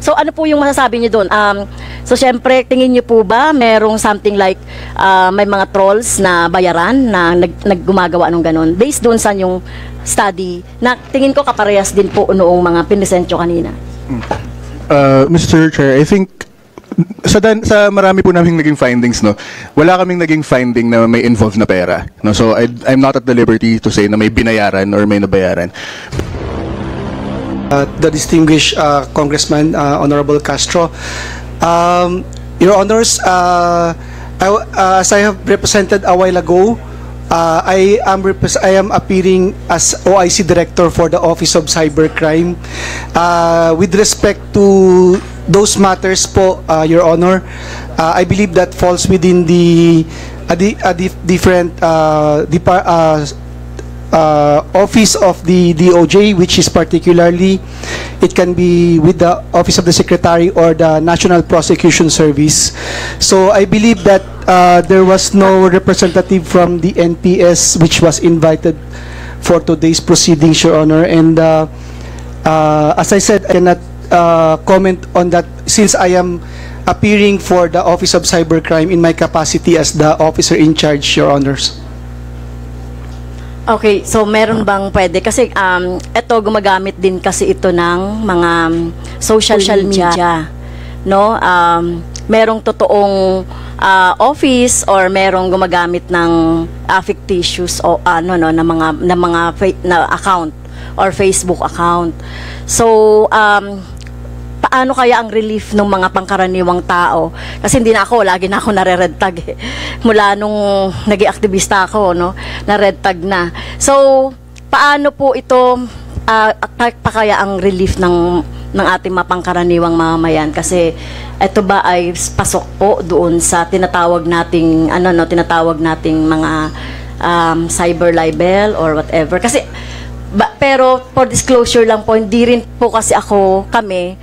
So ano po yung masasabi niyo doon? So syempre, tingin niyo po ba merong something like may mga trolls na bayaran na naggumagawa ng ganun? Based doon sa yung study na tingin ko kaparehas din po noong mga pinisensyo kanina. Mr. Chair, I think sa marami po naming naging findings, no, wala kaming naging finding na may involved na pera. No? So I'm not at the liberty to say na may binayaran or may nabayaran. The distinguished Congressman, Honorable Castro, Your Honors, as I have represented a while ago, I am appearing as OIC Director for the Office of Cybercrime. With respect to those matters po, Your Honor, I believe that falls within the different office of the DOJ, which is particularly, it can be with the Office of the Secretary or the National Prosecution Service. So I believe that there was no representative from the NPS which was invited for today's proceedings, Your Honor. And as I said, I cannot comment on that since I am appearing for the Office of Cybercrime in my capacity as the officer in charge, Your Honors. Okay, so meron bang pwede? Kasi ito gumagamit din kasi ito ng mga social media. No? Merong totoong office or merong gumagamit ng fictitious o na mga account or Facebook account. So paano kaya ang relief ng mga pangkaraniwang tao? Kasi hindi na ako, lagi na ako nare-red tag eh. Mula nung naging aktivista ako, no, na-red tag na. So, paano po ito, pa kaya ang relief ng ating mga pangkaraniwang mamamayan? Kasi ito ba ay pasok po doon sa tinatawag nating, tinatawag nating mga cyber libel or whatever? Kasi pero for disclosure lang po, hindi rin po kasi kami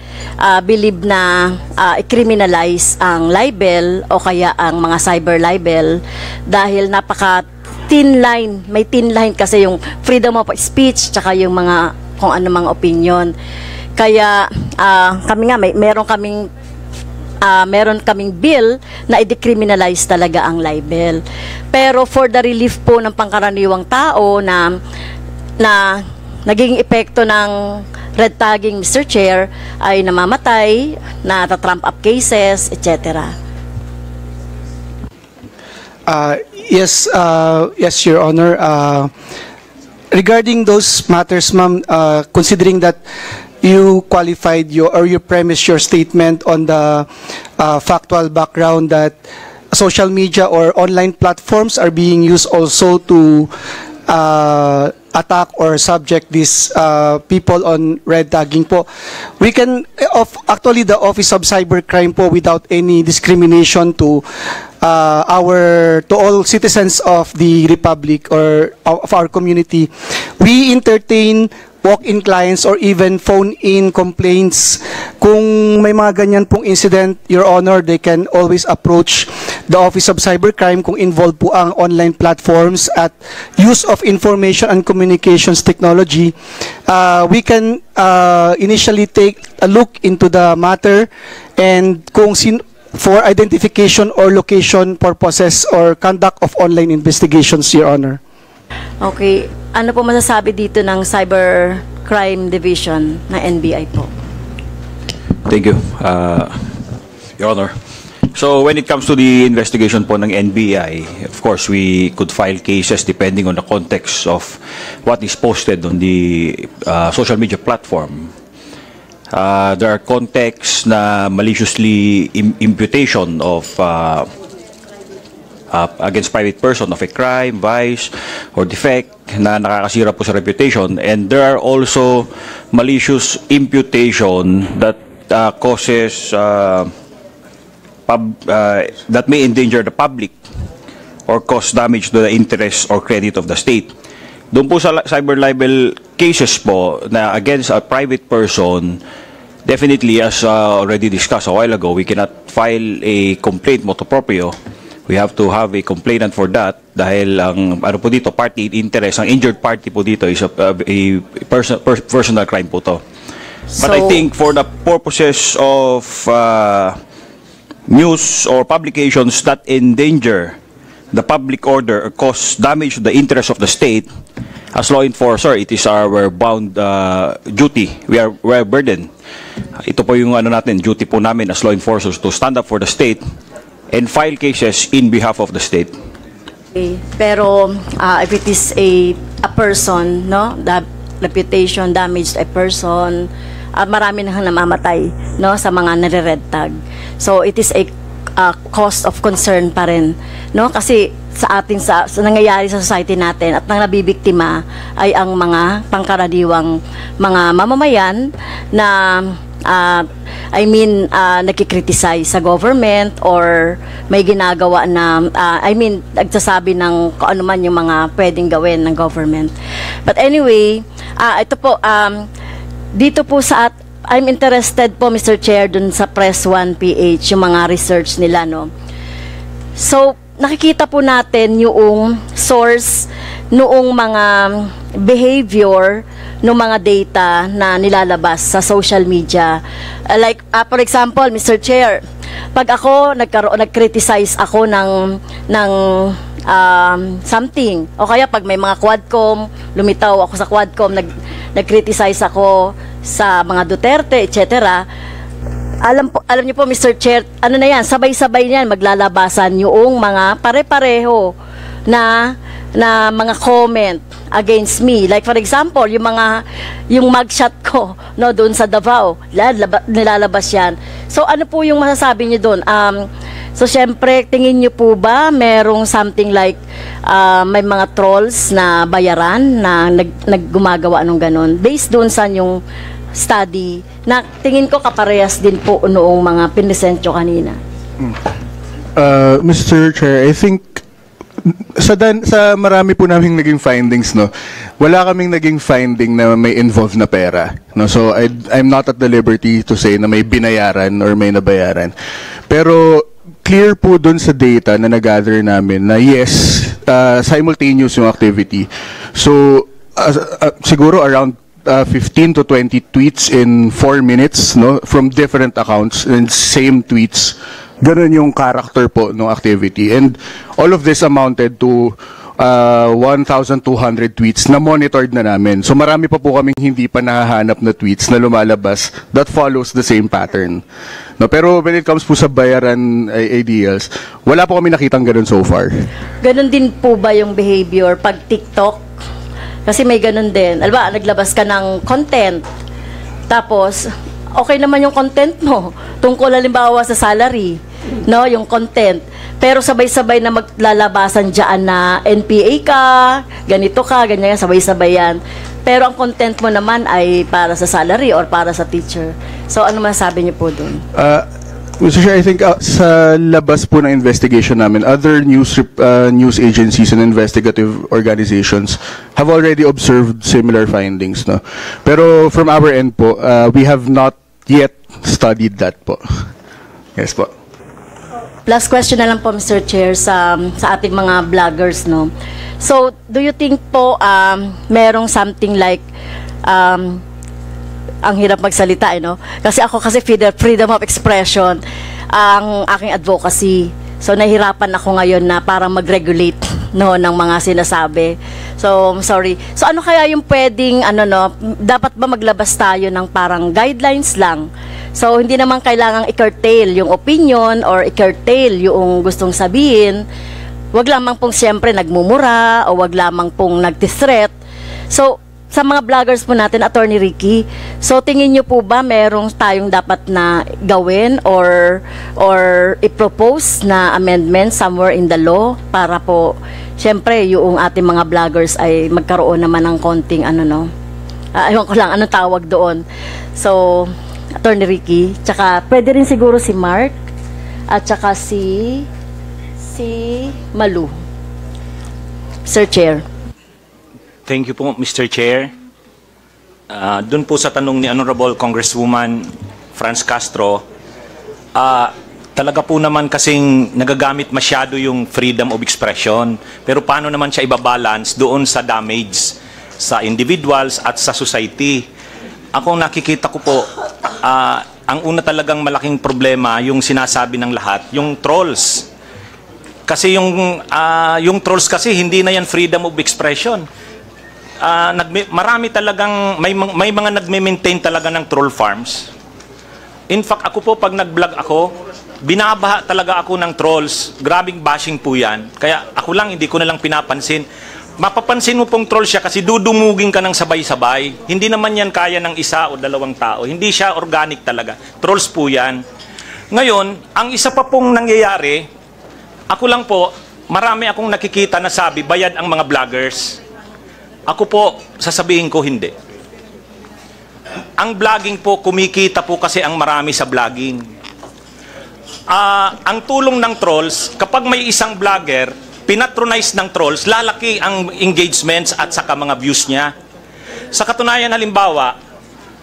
believe na i-criminalize ang libel o kaya ang mga cyber libel dahil napaka thin line, may thin line kasi yung freedom of speech tsaka yung mga kung ano mga opinion. Kaya kami nga meron kaming bill na i-decriminalize talaga ang libel. Pero for the relief po ng pangkaraniwang tao na naging epekto ng red tagging, Mr. Chair, ay namamatay, nata-trump up cases, etc. Yes, Your Honor. Regarding those matters, ma'am, considering that you qualified you premised your statement on the factual background that social media or online platforms are being used also to attack or subject these people on red tagging po. We can, actually the Office of Cybercrime po, without any discrimination to all citizens of the Republic or of our community, we entertain walk-in clients or even phone-in complaints. Kung may mga ganyan pong incident, Your Honor, they can always approach the Office of Cybercrime kung involved po ang online platforms at use of information and communications technology. We can initially take a look into the matter and for identification or location purposes or conduct of online investigations, Your Honor. Okay. Ano po masasabi dito ng Cybercrime Division na NBI po? Thank you, Your Honor. So when it comes to the investigation po ng NBI, of course, we could file cases depending on the context of what is posted on the social media platform. There are contexts na maliciously imputation of against private person of a crime, vice, or defect na nakakasira po sa reputation. And there are also malicious imputation that causes that may endanger the public or cause damage to the interest or credit of the state. Doon po sa cyber libel cases po na against a private person, definitely, as already discussed a while ago, we cannot file a complaint motu proprio. We have to have a complainant for that dahil ang ano po dito, party interest, ang injured party po dito is a personal crime po to. But I think for the purposes of news or publications that endanger the public order or cause damage to the interest of the state, as law enforcer, it is our bound duty. We are burdened. Ito po yung duty po namin as law enforcers to stand up for the state and file cases in behalf of the state. Okay. Pero if it is a person, no, the reputation damaged a person, marami nang namamatay, no, sa mga nare-red tag. So it is a cause of concern pa rin, no, kasi sa atin sa nangyayari sa society natin at nang nabibiktima ay ang mga pangkaraniwang mga mamamayan na nagkikriticize sa government or may ginagawa na nagsasabi ng kung ano man yung mga pwedeng gawin ng government. But anyway, ito po dito po I'm interested po, Mr. Chair, dun sa Press 1 PH, yung mga research nila, no. So, nakikita po natin yung source noong mga behavior ng mga data na nilalabas sa social media. Like, for example, Mr. Chair, pag ako nag-criticize ako ng something, o kaya pag may mga Quadcom, lumitaw ako sa Quadcom, nag-criticize ako sa mga Duterte, etc. Alam niyo po, Mr. Chair, ano na yan, sabay-sabay niyan maglalabasan yung mga pare-pareho na mga comment against me. Like for example, yung mugshot ko, no, doon sa Davao, nilalabas yan. So ano po yung masasabi niyo doon? So syempre, tingin niyo po ba merong something like may mga trolls na bayaran na naggumagawa ng ganun? Based doon sa yung study na tingin ko kaparehas din po noong mga pinisensyo kanina. Mr. Chair, I think sa marami po naming naging findings, no, wala kaming naging finding na may involved na pera, no. So I'm not at the liberty to say na may binayaran or may nabayaran. Pero clear po dun sa data na nag-gather namin na yes, simultaneous yung activity. So siguro around 15 to 20 tweets in 4 minutes, no, from different accounts and same tweets. Ganun yung character po ng activity. And all of this amounted to 1,200 tweets na monitored na namin. So marami pa po kaming hindi pa nahahanap na tweets na lumalabas that follows the same pattern. No, pero when it comes po sa bayaran ideals, wala po kami nakitang ganun so far. Ganun din po ba yung behavior pag TikTok? Kasi may ganun din. Alba, naglabas ka ng content. Tapos, okay naman yung content mo. Tungkol halimbawa sa salary, no, yung content. Pero sabay-sabay na maglalabasan dyan na NPA ka, ganito ka, ganyan, sabay-sabay yan. Pero ang content mo naman ay para sa salary or para sa teacher. So, ano masasabi niyo po dun? Mr. Chair, I think sa labas po ng investigation namin, other news agencies and investigative organizations have already observed similar findings, no. Pero from our end po, we have not yet studied that po. Yes po. Last question na lang po, Mr. Chair, sa ating mga vloggers, no. So, do you think po merong something like ang hirap magsalita, no? Kasi ako freedom of expression ang aking advocacy. So nahirapan ako ngayon na parang mag-regulate, no, ng mga sinasabi. So sorry. So ano kaya yung pwedeng dapat ba maglabas tayo ng parang guidelines lang? So hindi naman kailangang i-curtail yung opinion or i-curtail yung gustong sabihin. Wag lamang pong siyempre nagmumura o wag lamang pong nag-threat. So sa mga vloggers po natin, Attorney Ricky, so tingin niyo po ba merong tayong dapat na gawin or i-propose na amendment somewhere in the law para po, syempre, yung ating mga vloggers ay magkaroon naman ng konting ewan ko lang, anong tawag doon. So, Attorney Ricky, tsaka pwede rin siguro si Mark at tsaka si Malu. Sir Chair. Thank you po, Mr. Chair. Doon po sa tanong ni Honorable Congresswoman Franz Castro, talaga po naman kasing nagagamit masyado yung freedom of expression. Pero paano naman siya ibabalance doon sa damage sa individuals at sa society? ako nakikita ko po, ang una talagang malaking problema, yung sinasabi ng lahat, yung trolls. Kasi yung trolls kasi, hindi na yan freedom of expression. Marami talagang, may mga nagme-maintain talaga ng troll farms. In fact, ako po, pag nag-vlog ako, binabaha talaga ako ng trolls. Grabing bashing po yan. Kaya ako lang, hindi ko na lang pinapansin. Mapapansin mo pong troll siya kasi dudumugin ka ng sabay-sabay. Hindi naman yan kaya ng isa o dalawang tao. Hindi siya organic talaga. Trolls po yan. Ngayon, ang isa pa pong nangyayari, ako lang po, marami akong nakikita na sabi, bayad ang mga vloggers. Ako po, sasabihin ko hindi. Ang vlogging po, kumikita po kasi ang marami sa vlogging. Ang tulong ng trolls, kapag may isang vlogger, pinatronize ng trolls, lalaki ang engagements at saka mga views niya. Sa katunayan, halimbawa,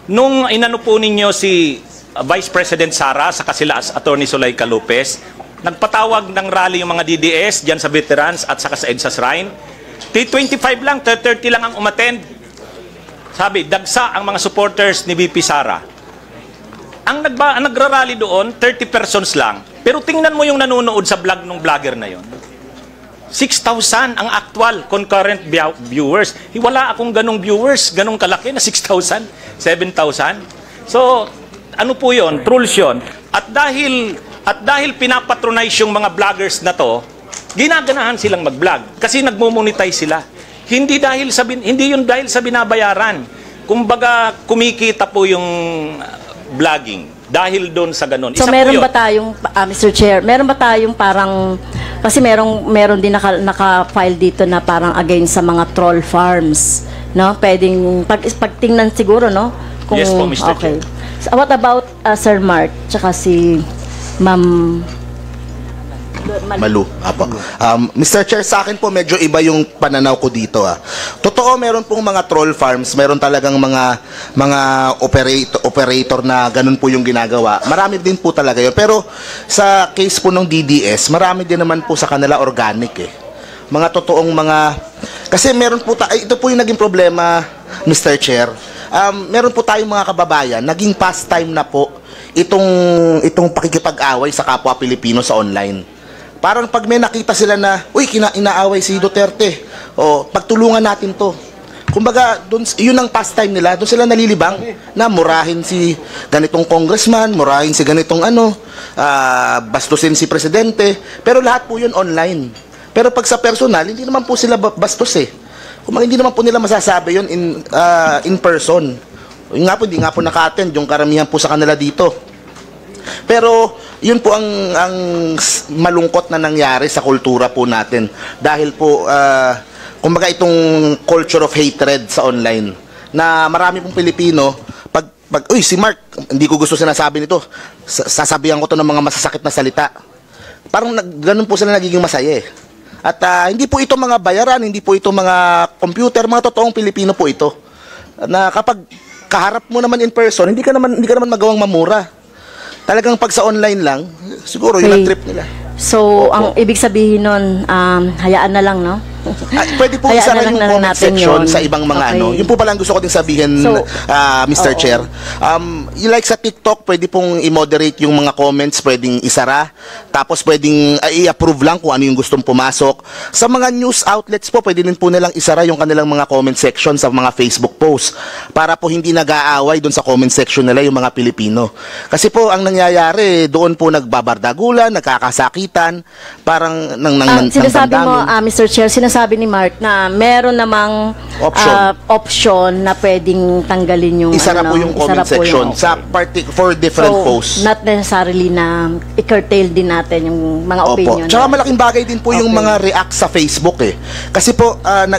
nung inano po ninyo si Vice President Sara, saka sila Attorney Zuleika Lopez, nagpatawag ng rally yung mga DDS dyan sa veterans at saka sa EDSA Shrine. T25 lang, 30 lang ang umattend. Sabi, dagsa ang mga supporters ni VP Sara. Ang nagrarally doon, 30 persons lang. Pero tingnan mo yung nanonood sa vlog ng vlogger na yon. 6,000 ang actual concurrent viewers. Wala akong ganong viewers, ganong kalaki na 6,000, 7,000. So, ano po yon? Trolls yun. At dahil pinapatronize yung mga vloggers na to, ginaganahan silang mag-vlog kasi nagmo-monetize sila. Hindi yun dahil sa binabayaran. Kumbaga, kumikita po yung vlogging dahil doon sa ganun. So Isa meron po ba tayong, Mr. Chair, meron ba tayong parang, kasi meron din naka-file dito na parang against sa mga troll farms, no? Pwedeng, pagtingnan siguro, no? Yes po, Mr. Okay. So, what about Sir Mark, tsaka si Ma'am Malu. Apo. Mr. Chair, sa akin po medyo iba yung pananaw ko dito. Totoo, meron pong mga troll farms, meron talagang mga operator na ganun po yung ginagawa. Marami din po talaga yun. Pero sa case po ng DDS, marami din naman po sa kanila organic eh. Mga totoong kasi meron po ito po yung naging problema, Mr. Chair. Meron po tayong mga kababayan, naging pastime na po itong pakikipag-away sa kapwa Pilipino sa online. Parang pag may nakita sila na, uy, inaaway si Duterte, o pagtulungan natin to. Kumbaga, yun ang pastime nila, doon sila nalilibang na murahin si ganitong congressman, murahin si ganitong bastusin si presidente, pero lahat po yun online. Pero pag sa personal, hindi naman po sila bastos eh. Kumbaga, hindi naman po nila masasabi yun in person. Hindi nga po naka-attend yung karamihan po sa kanila dito. Pero yun po ang malungkot na nangyari sa kultura po natin dahil po kumbaga itong culture of hatred sa online na marami pong Pilipino pag uy si Mark, hindi ko gusto sinasabi nito, sasabihan ko to ng mga masasakit na salita, parang ganun po sila nagiging masaya eh. At hindi po ito mga bayaran, hindi po ito mga computer, mga totoong Pilipino po ito na kapag kaharap mo naman in person, hindi ka naman magawang mamura. Talagang pag sa online lang, siguro yun ang trip nila. So, ang ibig sabihin nun, hayaan na lang, no? Pwede po isa rin yung comment section sa ibang mga okay. Yun po pala ang gusto ko din sabihin, So, Mr. Chair. Like sa TikTok, pwede pong i-moderate yung mga comments, pwedeng isara. Tapos pwedeng i-approve lang kung ano yung gustong pumasok. Sa mga news outlets po, pwede din po nilang isara yung kanilang mga comment section sa mga Facebook posts. Para po hindi nag-aaway doon sa comment section nila yung mga Pilipino. Kasi po, ang nangyayari, doon po nagbabardagulan, nagkakasakitan, parang sinasabi mo, Mr. Chair, sinasabi ni Mark na meron namang option na pwedeng tanggalin yung isara po yung comment section sa for different posts. Not necessarily na i-curtail din natin yung mga opinion. Tsaka malaking bagay din po yung mga react sa Facebook eh. Kasi po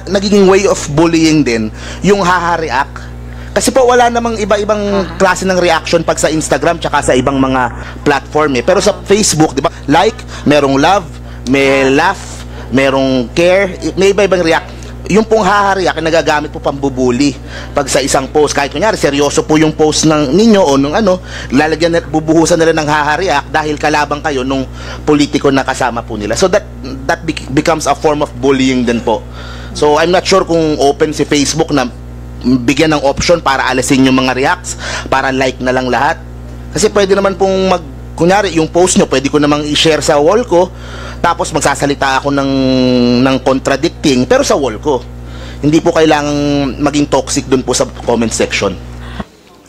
nagiging way of bullying din yung haha-react. Kasi po wala namang iba-ibang klase ng reaction pag sa Instagram tsaka sa ibang mga platform eh. Pero sa Facebook, di ba? Like, merong love, may laugh, merong care, may iba-ibang react. Yung pong hahariak, nagagamit po pambubuli pag sa isang post. Kahit kunyari, seryoso po yung post ng ninyo o nung bubuhusan nila ng hahariak dahil kalabang kayo nung politiko na kasama po nila. So that becomes a form of bullying din po. So I'm not sure kung open si Facebook na bigyan ng option para alisin yung mga reacts, para like na lang lahat. Kasi pwede naman pong kunyari, yung post nyo, pwede ko namang i-share sa wall ko, tapos magsasalita ako ng contradicting, pero sa wall ko. Hindi po kailangang maging toxic dun po sa comment section.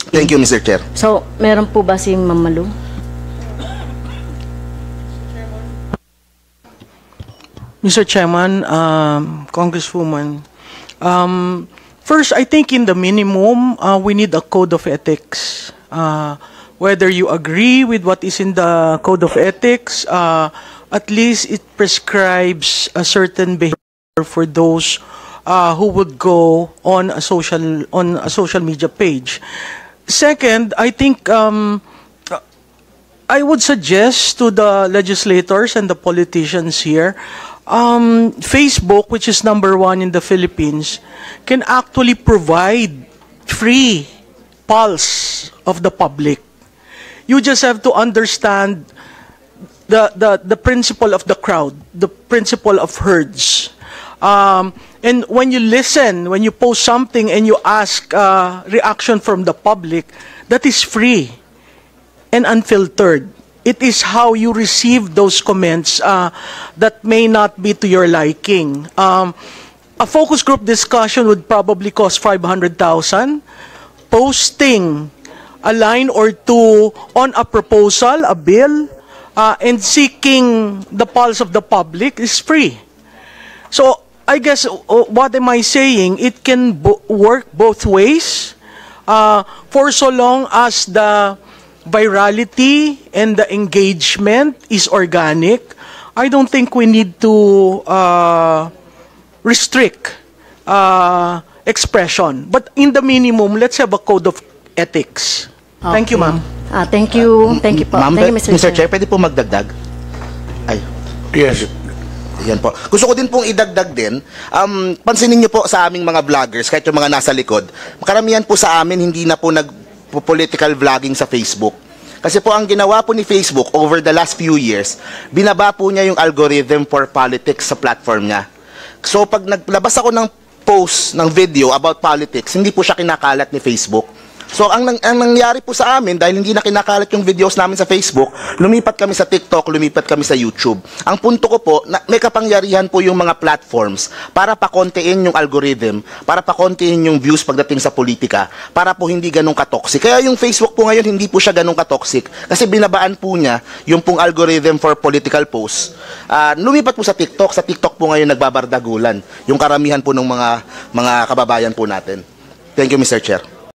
Thank you, Mr. Chair. So, meron po ba si Ma'am Malu? Mr. Chairman, Congresswoman, first, I think in the minimum, we need a code of ethics. Whether you agree with what is in the code of ethics, at least it prescribes a certain behavior for those who would go on a social media page. Second, I think I would suggest to the legislators and the politicians here, Facebook, which is #1 in the Philippines, can actually provide free pulse of the public. You just have to understand the principle of the crowd, the principle of herds. And when you listen, when you post something and you ask reaction from the public, that is free and unfiltered. It is how you receive those comments that may not be to your liking. A focus group discussion would probably cost 500,000. Posting a line or two on a proposal, a bill, and seeking the pulse of the public is free. So, I guess, what am I saying? It can work both ways. For so long as the virality and the engagement is organic, I don't think we need to restrict expression. But in the minimum, let's have a code of ethics. Thank you, ma'am. Thank you. Thank you po. Ma'am, Thank you, Mr. Chair, pwede po magdagdag? Ay. Yes. Yan po. Gusto ko din pong idagdag din, pansinin niyo po sa aming mga vloggers, kahit yung mga nasa likod, karamihan po sa amin hindi na po nag-political vlogging sa Facebook. Kasi po ang ginawa po ni Facebook over the last few years, binaba po niya yung algorithm for politics sa platform niya. So pag naglabas ako ng post, ng video about politics, hindi po siya kinakalat ni Facebook. So ang nangyari po sa amin, dahil hindi na kinakalat yung videos namin sa Facebook, lumipat kami sa TikTok, lumipat kami sa YouTube. Ang punto ko po, may kapangyarihan po yung mga platforms para pakontiin yung algorithm, para pakontiin yung views pagdating sa politika, para po hindi ganun katoxic. Kaya yung Facebook po ngayon, hindi po siya ganun katoxic kasi binabaan po niya yung pong algorithm for political posts. Lumipat po sa TikTok po ngayon nagbabardagulan yung karamihan po ng mga kababayan po natin. Thank you, Mr. Chair.